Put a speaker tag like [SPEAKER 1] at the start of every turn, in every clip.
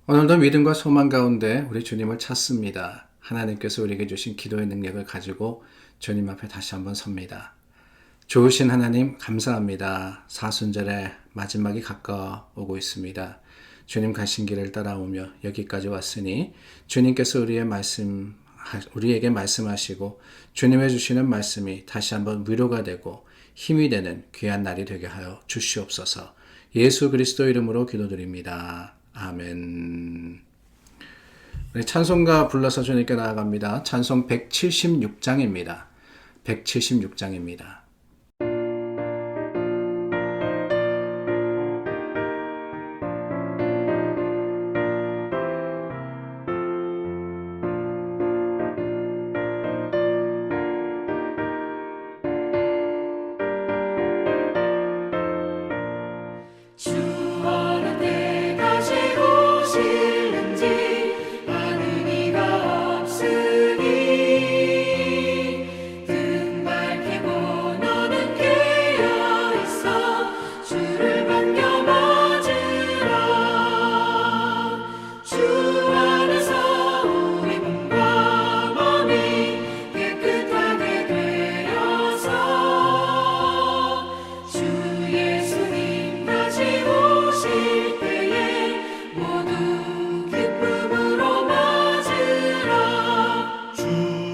[SPEAKER 1] 오늘도 믿음과 소망 가운데 우리 주님을 찾습니다. 하나님께서 우리에게 주신 기도의 능력을 가지고 주님 앞에 다시 한번 섭니다. 좋으신 하나님 감사합니다. 사순절의 마지막이 가까워오고 있습니다. 주님 가신 길을 따라오며 여기까지 왔으니 주님께서 우리에게 말씀하시고 주님의 주시는 말씀이 다시 한번 위로가 되고 힘이 되는 귀한 날이 되게 하여 주시옵소서. 예수 그리스도 이름으로 기도드립니다. 아멘. 우리 찬송가 불러서 주님께 나아갑니다. 찬송 176장입니다. 176장입니다.
[SPEAKER 2] 주 어느 때 다시 오실는지 아는 이가 없으니 등 밝히고 너는 깨어있어 주를 반겨 맞으라. 주 안에서 우리 몸과 마음이 깨끗하게 되어서 주 예수님 다시 오실 때에 모두 기쁨으로 맞으라.
[SPEAKER 3] 주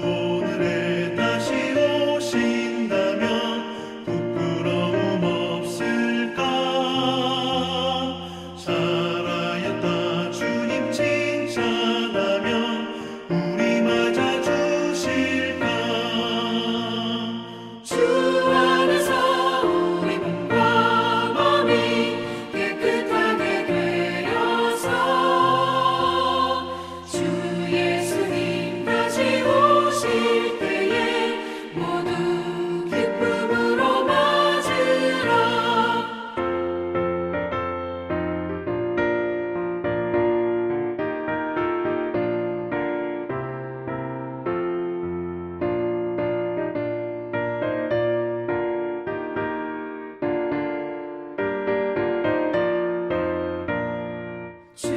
[SPEAKER 3] 오늘에 다시 오신다면 부끄러움 없을까? 살아였다 주님 칭찬하며 우리 맞아 주실까?
[SPEAKER 2] 주 안에서 우리 몸과 마음이 깨끗하게 되어서 주 예수님 다시 오실 때에 모두 기쁨으로 맞으라. 주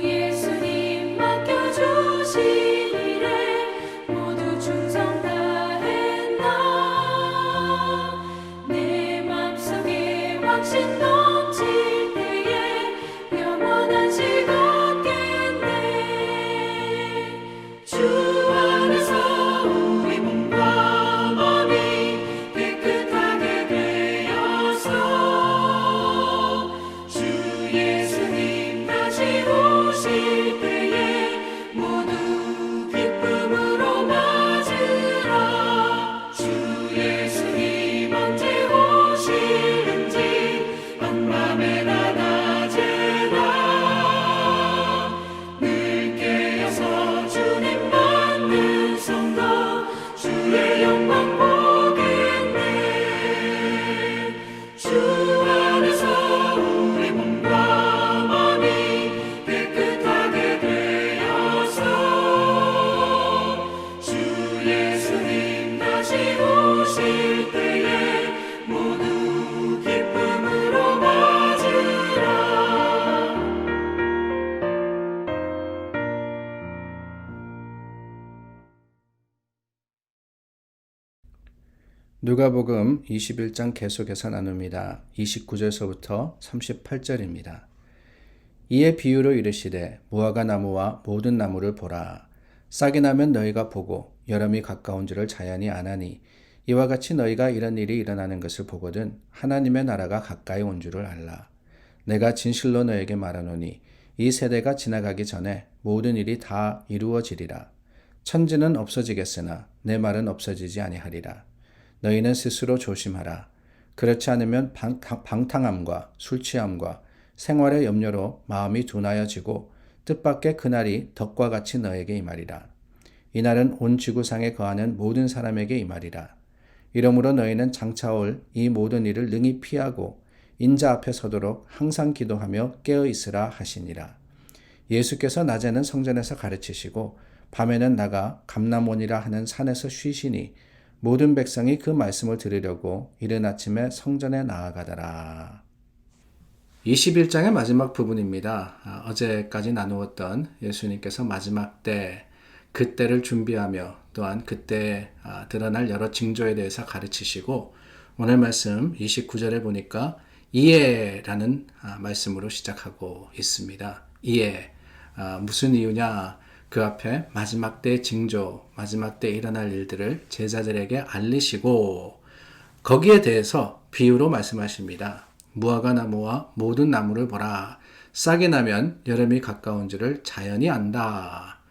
[SPEAKER 2] 예수님 맡겨주신 일에 모두 충성 다했나. 내 맘속에 확신 넘칠 때에 영원한 식 얻겠네. 주 안에서 우리 몸과 마음이 깨끗하게 되어서 주 예수님 다시 오실 때에 모두 기쁨으로 맞으라. 주 예수님 언제 오실는지 밤밤에나 낮에나 늘 깨어서 주님 받는 성도 주의 영광 보겠네. 주 안에서 우리 몸과 마음이 깨끗하게 되어서 주 예수님 다시 오실 때에 모두 기쁨으로 맞으라.
[SPEAKER 1] 누가복음 21장 계속해서 나눕니다. 29절서부터 38절입니다. 이에 비유로 이르시되 무화과 나무와 모든 나무를 보라. 싹이 나면 너희가 보고 여름이 가까운 줄을 자연히 아나니 이와 같이 너희가 이런 일이 일어나는 것을 보거든 하나님의 나라가 가까이 온 줄을 알라. 내가 진실로 너에게 말하노니 이 세대가 지나가기 전에 모든 일이 다 이루어지리라. 천지는 없어지겠으나 내 말은 없어지지 아니하리라. 너희는 스스로 조심하라. 그렇지 않으면 방탕함과 술취함과 생활의 염려로 마음이 둔하여지고 뜻밖의 그날이 덕과 같이 너에게 임하리라. 이날은 온 지구상에 거하는 모든 사람에게 임하리라. 이러므로 너희는 장차 올 이 모든 일을 능히 피하고 인자 앞에 서도록 항상 기도하며 깨어 있으라 하시니라. 예수께서 낮에는 성전에서 가르치시고 밤에는 나가 감람원이라 하는 산에서 쉬시니 모든 백성이 그 말씀을 들으려고 이른 아침에 성전에 나아가더라. 21장의 마지막 부분입니다. 어제까지 나누었던 예수님께서 마지막 때, 그때를 준비하며 또한 그때 드러날 여러 징조에 대해서 가르치시고, 오늘 말씀 29절에 보니까 이해라는 말씀으로 시작하고 있습니다. 이해. 무슨 이유냐? 그 앞에 마지막 때 징조, 마지막 때 일어날 일들을 제자들에게 알리시고 거기에 대해서 비유로 말씀하십니다. 무화과 나무와 모든 나무를 보라. 싹이 나면 여름이 가까운 줄을 자연히 안다.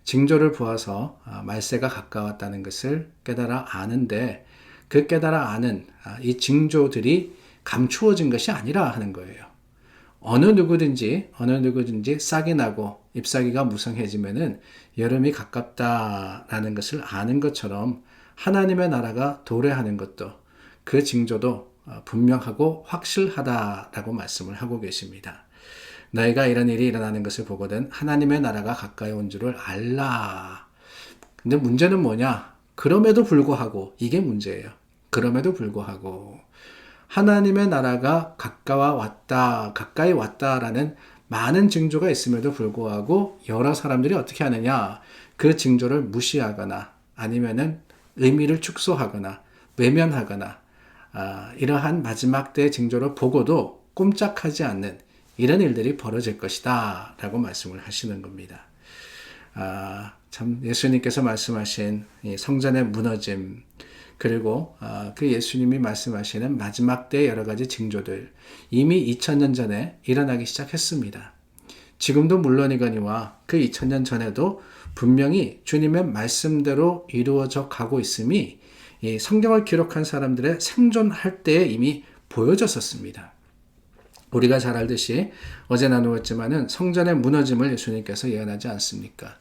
[SPEAKER 1] 징조를 보아서 말세가 가까웠다는 것을 깨달아 아는데 그 깨달아 아는 이 징조들이 감추어진 것이 아니라 하는 거예요. 어느 누구든지 싹이 나고 잎사귀가 무성해지면은 여름이 가깝다라는 것을 아는 것처럼 하나님의 나라가 도래하는 것도 그 징조도 분명하고 확실하다라고 말씀을 하고 계십니다. 너희가 이런 일이 일어나는 것을 보거든 하나님의 나라가 가까이 온 줄을 알라. 근데 문제는 뭐냐? 그럼에도 불구하고 이게 문제예요. 그럼에도 불구하고 하나님의 나라가 가까이 왔다라는 많은 징조가 있음에도 불구하고 여러 사람들이 어떻게 하느냐? 그 징조를 무시하거나 아니면은 의미를 축소하거나 외면하거나 이러한 마지막 때의 징조를 보고도 꼼짝하지 않는 이런 일들이 벌어질 것이다 라고 말씀을 하시는 겁니다. 참 예수님께서 말씀하신 이 성전의 무너짐 그리고 그 예수님이 말씀하시는 마지막 때의 여러 가지 징조들 이미 2000년 전에 일어나기 시작했습니다. 지금도 물론이거니와 그 2000년 전에도 분명히 주님의 말씀대로 이루어져 가고 있음이 이 성경을 기록한 사람들의 생존할 때에 이미 보여졌었습니다. 우리가 잘 알듯이 어제 나누었지만은 성전의 무너짐을 예수님께서 예언하지 않습니까?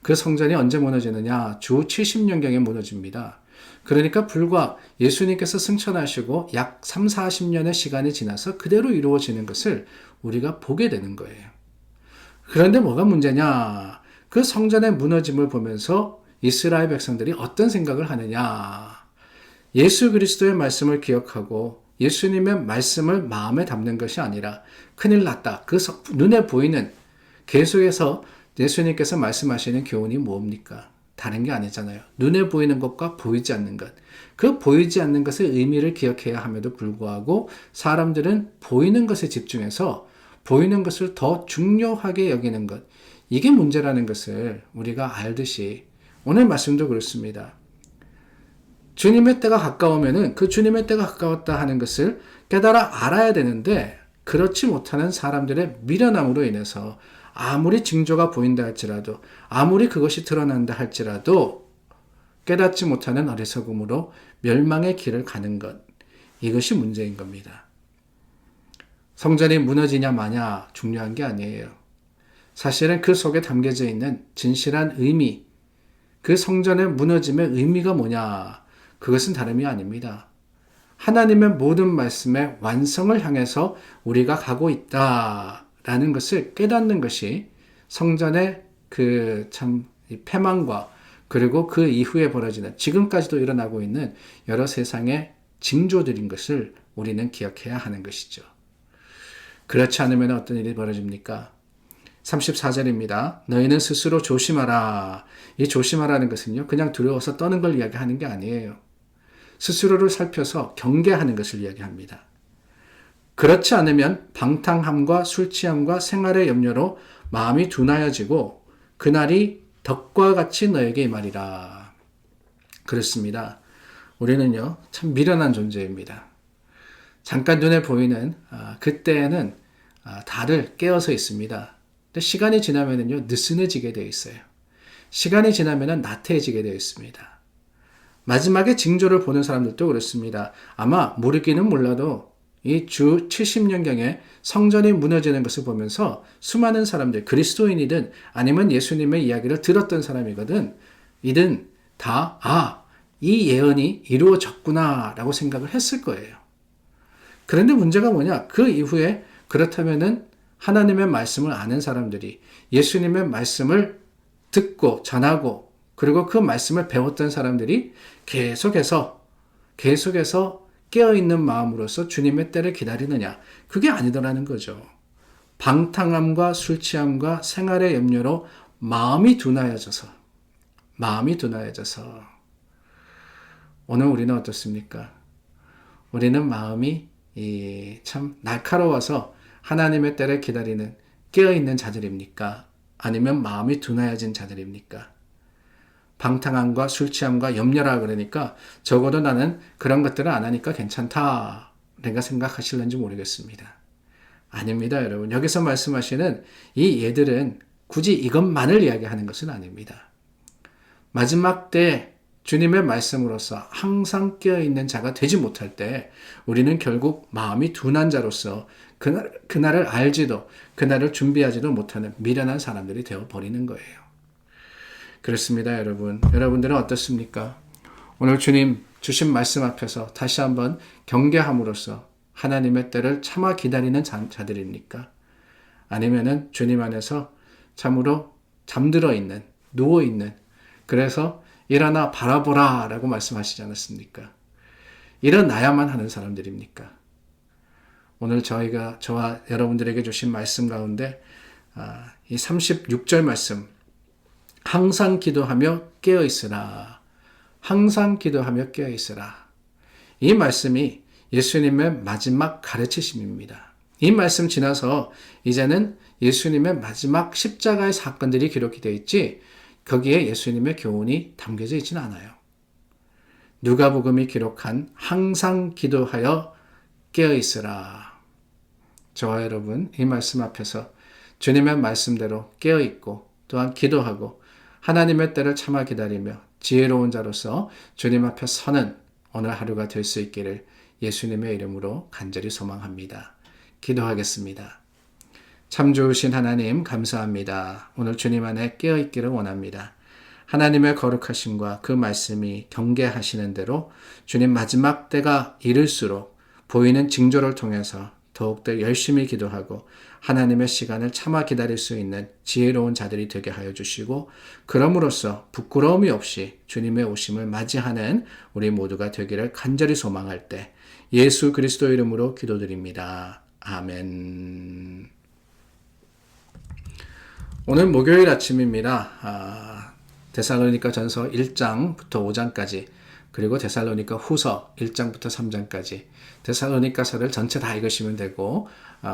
[SPEAKER 1] 그 성전이 언제 무너지느냐? 주 70년경에 무너집니다. 그러니까 불과 예수님께서 승천하시고 약 3, 40년의 시간이 지나서 그대로 이루어지는 것을 우리가 보게 되는 거예요. 그런데 뭐가 문제냐? 그 성전의 무너짐을 보면서 이스라엘 백성들이 어떤 생각을 하느냐? 예수 그리스도의 말씀을 기억하고 예수님의 말씀을 마음에 담는 것이 아니라 큰일 났다. 그 눈에 보이는 계속해서 예수님께서 말씀하시는 교훈이 뭡니까? 다른 게 아니잖아요. 눈에 보이는 것과 보이지 않는 것. 그 보이지 않는 것의 의미를 기억해야 함에도 불구하고 사람들은 보이는 것에 집중해서 보이는 것을 더 중요하게 여기는 것. 이게 문제라는 것을 우리가 알듯이 오늘 말씀도 그렇습니다. 주님의 때가 가까우면은 그 주님의 때가 가까웠다 하는 것을 깨달아 알아야 되는데 그렇지 못하는 사람들의 미련함으로 인해서 아무리 징조가 보인다 할지라도 아무리 그것이 드러난다 할지라도 깨닫지 못하는 어리석음으로 멸망의 길을 가는 것. 이것이 문제인 겁니다. 성전이 무너지냐 마냐 중요한 게 아니에요. 사실은 그 속에 담겨져 있는 진실한 의미, 그 성전의 무너짐의 의미가 뭐냐? 그것은 다름이 아닙니다. 하나님의 모든 말씀의 완성을 향해서 우리가 가고 있다라는 것을 깨닫는 것이 성전의 그 참 패망과 그리고 그 이후에 벌어지는 지금까지도 일어나고 있는 여러 세상의 징조들인 것을 우리는 기억해야 하는 것이죠. 그렇지 않으면 어떤 일이 벌어집니까? 34절입니다. 너희는 스스로 조심하라. 이 조심하라는 것은요, 그냥 두려워서 떠는 걸 이야기하는 게 아니에요. 스스로를 살펴서 경계하는 것을 이야기합니다. 그렇지 않으면 방탕함과 술 취함과 생활의 염려로 마음이 둔하여지고 그날이 덕과 같이 너에게 임하리라. 그렇습니다. 우리는요, 참 미련한 존재입니다. 잠깐 눈에 보이는 그때에는 다들 깨어서 있습니다. 근데 시간이 지나면은요, 느슨해지게 되어 있어요. 시간이 지나면은 나태해지게 되어 있습니다. 마지막에 징조를 보는 사람들도 그렇습니다. 아마 모르기는 몰라도 이 주 70년경에 성전이 무너지는 것을 보면서 수많은 사람들, 그리스도인이든 아니면 예수님의 이야기를 들었던 사람이거든, 이든 다, 이 예언이 이루어졌구나 라고 생각을 했을 거예요. 그런데 문제가 뭐냐? 그 이후에 그렇다면은 하나님의 말씀을 아는 사람들이 예수님의 말씀을 듣고 전하고 그리고 그 말씀을 배웠던 사람들이 계속해서 깨어있는 마음으로서 주님의 때를 기다리느냐? 그게 아니더라는 거죠. 방탕함과 술 취함과 생활의 염려로 마음이 둔하여져서 오늘 우리는 어떻습니까? 우리는 마음이 참 날카로워서 하나님의 때를 기다리는 깨어있는 자들입니까? 아니면 마음이 둔하여진 자들입니까? 방탕함과 술 취함과 염려라 그러니까 적어도 나는 그런 것들을 안 하니까 괜찮다 내가 생각하실는지 모르겠습니다. 아닙니다, 여러분. 여기서 말씀하시는 이 예들은 굳이 이것만을 이야기하는 것은 아닙니다. 마지막 때 주님의 말씀으로서 항상 깨어있는 자가 되지 못할 때 우리는 결국 마음이 둔한 자로서 그날을 알지도 그날을 준비하지도 못하는 미련한 사람들이 되어버리는 거예요. 그렇습니다, 여러분. 여러분들은 어떻습니까? 오늘 주님 주신 말씀 앞에서 다시 한번 경계함으로써 하나님의 때를 참아 기다리는 자들입니까? 아니면은 주님 안에서 참으로 잠들어 있는, 누워 있는, 그래서 일어나 바라보라 라고 말씀하시지 않았습니까? 일어나야만 하는 사람들입니까? 오늘 저와 여러분들에게 주신 말씀 가운데 이 36절 말씀, 항상 기도하며 깨어있으라. 항상 기도하며 깨어있으라. 이 말씀이 예수님의 마지막 가르치심입니다. 이 말씀 지나서 이제는 예수님의 마지막 십자가의 사건들이 기록이 되어 있지 거기에 예수님의 교훈이 담겨져 있지는 않아요. 누가복음이 기록한 항상 기도하여 깨어있으라. 저와 여러분 이 말씀 앞에서 주님의 말씀대로 깨어있고 또한 기도하고 하나님의 때를 참아 기다리며 지혜로운 자로서 주님 앞에 서는 오늘 하루가 될 수 있기를 예수님의 이름으로 간절히 소망합니다. 기도하겠습니다. 참 좋으신 하나님 감사합니다. 오늘 주님 안에 깨어있기를 원합니다. 하나님의 거룩하심과 그 말씀이 경계하시는 대로 주님 마지막 때가 이를수록 보이는 징조를 통해서 더욱더 열심히 기도하고 하나님의 시간을 참아 기다릴 수 있는 지혜로운 자들이 되게 하여 주시고 그럼으로써 부끄러움이 없이 주님의 오심을 맞이하는 우리 모두가 되기를 간절히 소망할 때 예수 그리스도 이름으로 기도드립니다. 아멘. 오늘 목요일 아침입니다. 데살로니가 전서 1장부터 5장까지 그리고 데살로니가 후서 1장부터 3장까지 데살로니가서를 전체 다 읽으시면 되고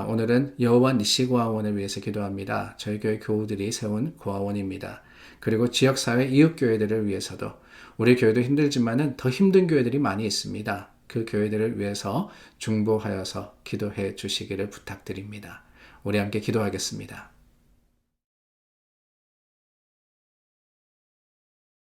[SPEAKER 1] 오늘은 여호와 니시 고아원을 위해서 기도합니다. 저희 교회 교우들이 세운 고아원입니다. 그리고 지역사회 이웃교회들을 위해서도 우리 교회도 힘들지만은 더 힘든 교회들이 많이 있습니다. 그 교회들을 위해서 중보하여서 기도해 주시기를 부탁드립니다. 우리 함께 기도하겠습니다.